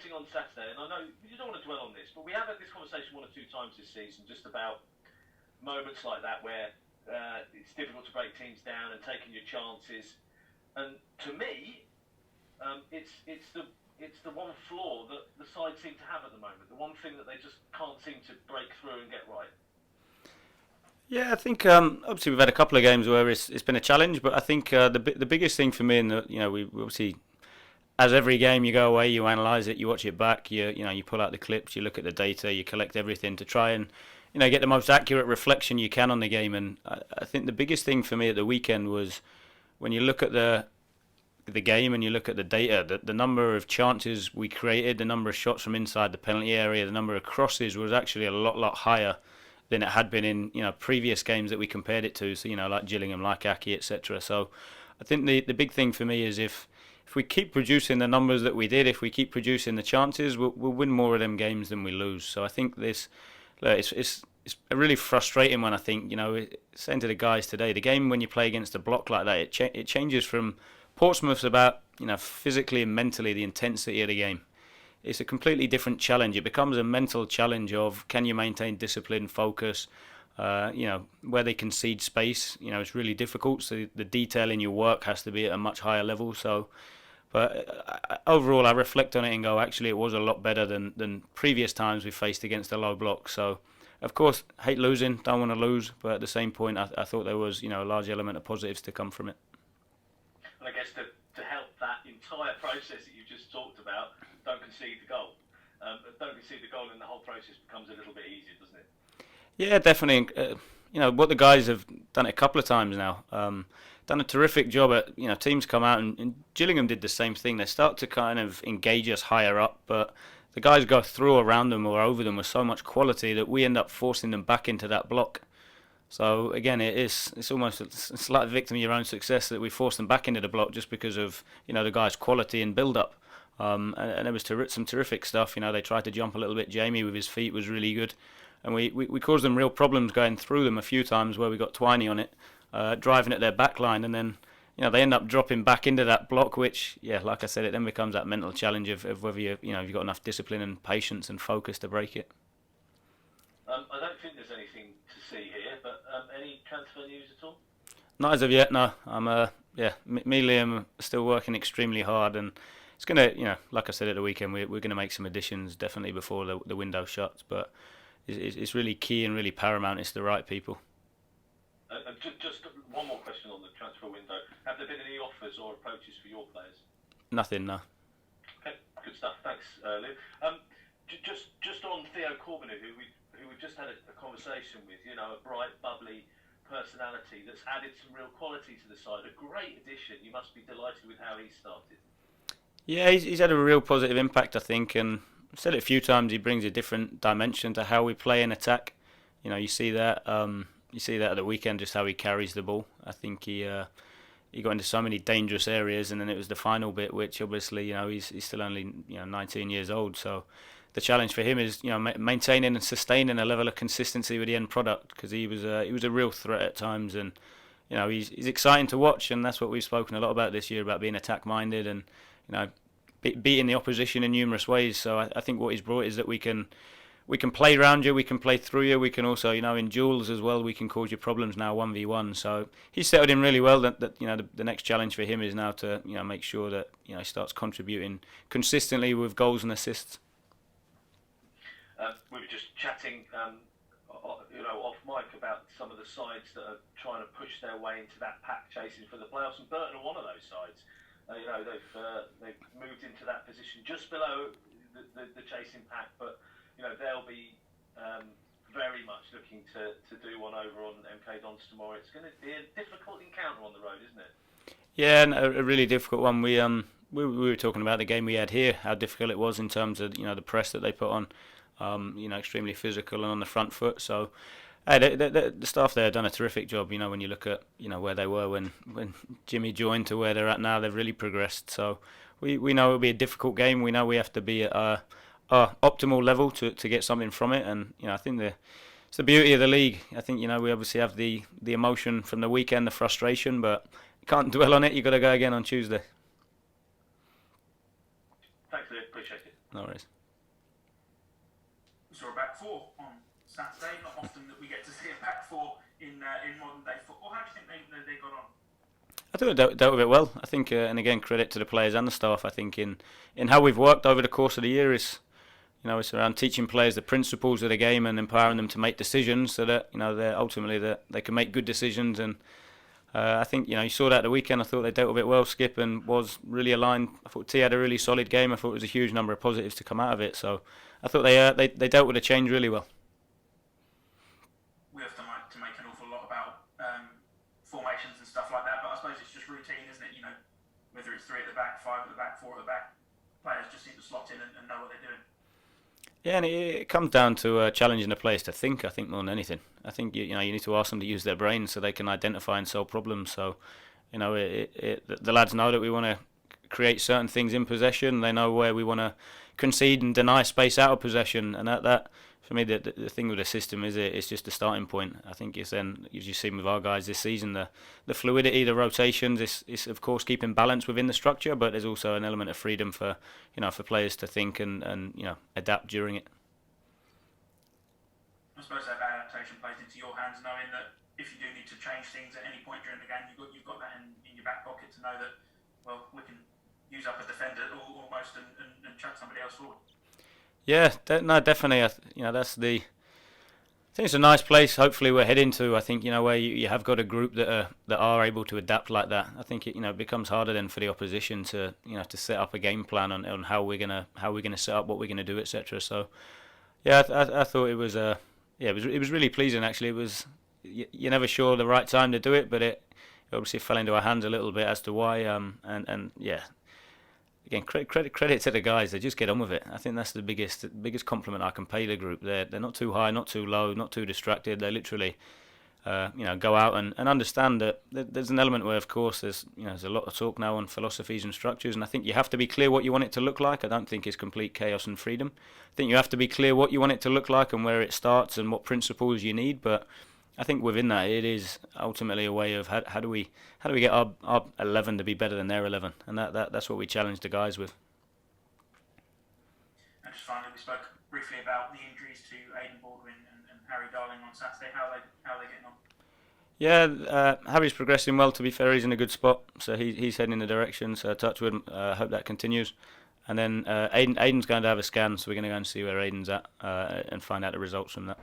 reflecting on Saturday, and I know you don't want to dwell on this, but we have had this conversation one or two times this season just about moments like that where it's difficult to break teams down and taking your chances. And to me, it's the one flaw that the side seem to have at the moment. The one thing that they just can't seem to break through and get right. Yeah, I think obviously we've had a couple of games where it's been a challenge, but I think the biggest thing for me, in the we obviously, as every game you go away, you analyse it, you watch it back, you pull out the clips, you look at the data, you collect everything to try and get the most accurate reflection you can on the game. And I think the biggest thing for me at the weekend was when you look at the game and you look at the data, the number of chances we created, the number of shots from inside the penalty area, the number of crosses was actually a lot higher than it had been in previous games that we compared it to. So like Gillingham, like Aki, etc. So I think the big thing for me is if we keep producing the numbers that we did, if we keep producing the chances, we'll win more of them games than we lose. So I think it's really frustrating when I think saying to the guys today, the game when you play against a block like that, it changes from Portsmouth's about physically and mentally the intensity of the game. It's a completely different challenge. It becomes a mental challenge of can you maintain discipline, focus. Where they concede space, it's really difficult. So the detail in your work has to be at a much higher level. So, but overall, I reflect on it and go, actually, it was a lot better than previous times we faced against a low block. So, of course, hate losing, don't want to lose, but at the same point, I thought there was a large element of positives to come from it. And I guess to help that entire process that you just talked about, don't concede the goal. Don't concede the goal, and the whole process becomes a little bit easier, doesn't it? Yeah, definitely. What the guys have done it a couple of times now. Done a terrific job at teams come out and Gillingham did the same thing. They start to kind of engage us higher up, but the guys go through around them or over them with so much quality that we end up forcing them back into that block. So again, it's almost a slight victim of your own success that we forced them back into the block just because of the guys' quality and build up. And there was some terrific stuff. They tried to jump a little bit. Jamie with his feet was really good. And we caused them real problems going through them a few times where we got Twiney on it, driving at their back line, and then they end up dropping back into that block, which like I said, it then becomes that mental challenge of whether you've got enough discipline and patience and focus to break it. I don't think there's anything to see here, but any transfer news at all? Not as of yet, no. I'm me Liam are still working extremely hard, and it's gonna like I said at the weekend, we're gonna make some additions definitely before the window shuts, but it's really key and really paramount. It's the right people. Just one more question on the transfer window. Have there been any offers or approaches for your players? Nothing, no. Okay, good stuff. Thanks, Lou. Just on Theo Corbeanu, who we've just had a conversation with. A bright, bubbly personality that's added some real quality to the side. A great addition. You must be delighted with how he started. Yeah, he's had a real positive impact, I think, and I've said it a few times. He brings a different dimension to how we play and attack. You see that. You see that at the weekend, just how he carries the ball. I think he got into so many dangerous areas, and then it was the final bit, which obviously he's still only 19 years old. So the challenge for him is maintaining and sustaining a level of consistency with the end product, because he was a real threat at times, and he's exciting to watch, and that's what we've spoken a lot about this year, about being attack minded and beating the opposition in numerous ways. So I think what he's brought is that we can play around you, we can play through you, we can also, in duels as well, we can cause you problems now 1v1. So he's settled in really well. That the next challenge for him is now to make sure that he starts contributing consistently with goals and assists. We were just chatting, off mic about some of the sides that are trying to push their way into that pack chasing for the playoffs, and Burton are one of those sides. They've moved into that position just below the chasing pack, but they'll be very much looking to do one over on MK Dons tomorrow. It's going to be a difficult encounter on the road, isn't it? Yeah, a really difficult one. We were talking about the game we had here, how difficult it was in terms of the press that they put on. Extremely physical and on the front foot. So, the staff there have done a terrific job. When you look at where they were when Jimmy joined to where they're at now, they've really progressed. So we know it'll be a difficult game. We know we have to be at our optimal level to get something from it. And I think it's the beauty of the league. I think we obviously have the emotion from the weekend, the frustration, but you can't dwell on it. You've got to go again on Tuesday. Thanks. Theo. Appreciate it. No worries. We saw a back four on Saturday. Not often that we get to see a back four in modern day football. How do you think they got on? I thought it dealt with it well. I think, and again, credit to the players and the staff. I think in how we've worked over the course of the year is, it's around teaching players the principles of the game and empowering them to make decisions so that they're ultimately that they can make good decisions. And I think you saw that at the weekend. I thought they dealt with it well. Skip and was really aligned. I thought T had a really solid game. I thought it was a huge number of positives to come out of it. So I thought they dealt with the change really well. We have to make an awful lot about formations and stuff like that, but I suppose it's just routine, isn't it? Whether it's 3 at the back, 5 at the back, 4 at the back, players just seem to slot in and know what they're doing. Yeah, and it comes down to challenging the players to think. I think more than anything. I think you need to ask them to use their brains so they can identify and solve problems. So, the lads know that we want to create certain things in possession. They know where we want to concede and deny space out of possession, and that for me the thing with the system is it's just the starting point. I think it's then, as you've seen with our guys this season, the fluidity, the rotations. It's of course keeping balance within the structure, but there's also an element of freedom for for players to think and adapt during it. I suppose that adaptation plays into your hands, knowing that if you do need to change things at any point during the game, you've got that in your back pocket to know that we can use up a defender almost and chuck somebody else forward. Yeah, definitely. That's the. I think it's a nice place. Hopefully, we're heading to. I think where you have got a group that are able to adapt like that. I think it becomes harder then for the opposition to to set up a game plan on how we're gonna set up, what we're gonna do, etc. So, yeah, I thought it was it was really pleasing actually. It was you're never sure the right time to do it, but it obviously fell into our hands a little bit as to why. And yeah. Again, credit to the guys. They just get on with it. I think that's the biggest compliment I can pay the group. They're not too high, not too low, not too distracted. They literally, go out and understand that there's an element where, of course, there's a lot of talk now on philosophies and structures, and I think you have to be clear what you want it to look like. I don't think it's complete chaos and freedom. I think you have to be clear what you want it to look like and where it starts and what principles you need. But I think within that, it is ultimately a way of how do we get our 11 to be better than their 11, and that's what we challenge the guys with. And just finally, we spoke briefly about the injuries to Aidan Baldwin and Harry Darling on Saturday. How are they getting on? Yeah, Harry's progressing well. To be fair, he's in a good spot, so he's heading in the direction. So touchwood, hope that continues. And then Aidan's going to have a scan, so we're going to go and see where Aidan's at and find out the results from that.